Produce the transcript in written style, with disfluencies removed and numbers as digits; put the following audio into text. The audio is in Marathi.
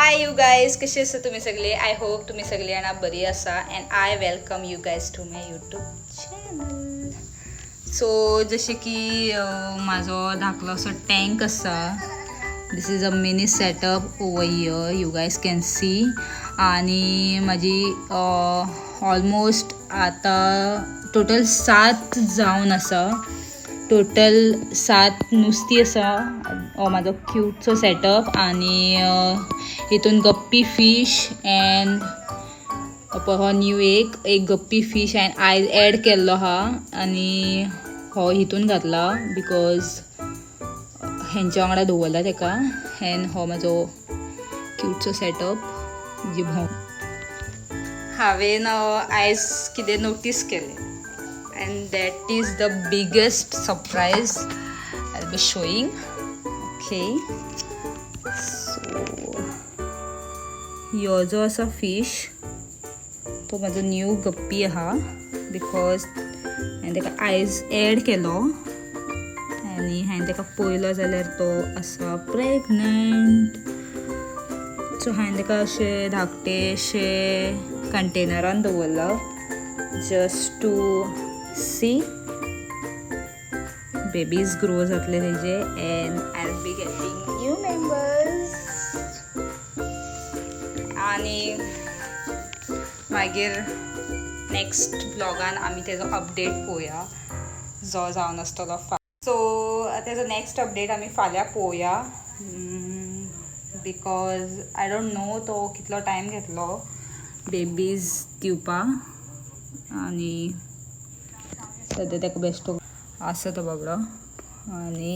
हाय यू गायज, कसे आसा तुम्ही सगळे. आय होप तुम्ही सगळे जाणां बरी आसा and I welcome you guys to my YouTube channel. So जसे की माझो धाकलो असो टँक आसा. This is a mini setup over here, you guys can see. आणि माझी ऑलमोस्ट आता टोटल 7 जावन आसा. टोटल 7 नुस्ती आसा. माझो क्यूटसो सेटअप आणि हितून गप्पी फिश अँड हो न्यू एक गप्पी फिश अँड आयज ॲड केल्लो हा आणि हो हितून घातला बिकॉज हेंच्या वांगडा दवरला तेका. अँड हो म्हाजो क्यूटसो सेटअप जी भाव हांवें आयज कितें नोटीस केलें and that is the biggest surprise I'll be showing. Okay, so ह्यो जो आसा फिश तो म्हाजो न्यू गप्पी आहा बिकॉज हांवें तेका आयज ॲड केलो आनी हांवें तेका पळयलो जाल्यार तो आसा प्रेग्नंट. सो हांवें तेका अशें धाकटेशे कंटेनरान दवरला just to see babies grow जातले तेजे and I'll be getting new members. आणि मागीर नेक्स्ट व्लॉगान आमी तेजो अपडेट पळोवया जो जावन आसतलो. सो तेजो नेक्स्ट अपडेट आमी फाल्यां पळोवया बिकॉज आय डोंट नो तो कितलो टायम घेतलो बेबीज दिवपा. आणि सध्या तेका बेश्टो आसा तो बाबडो आणि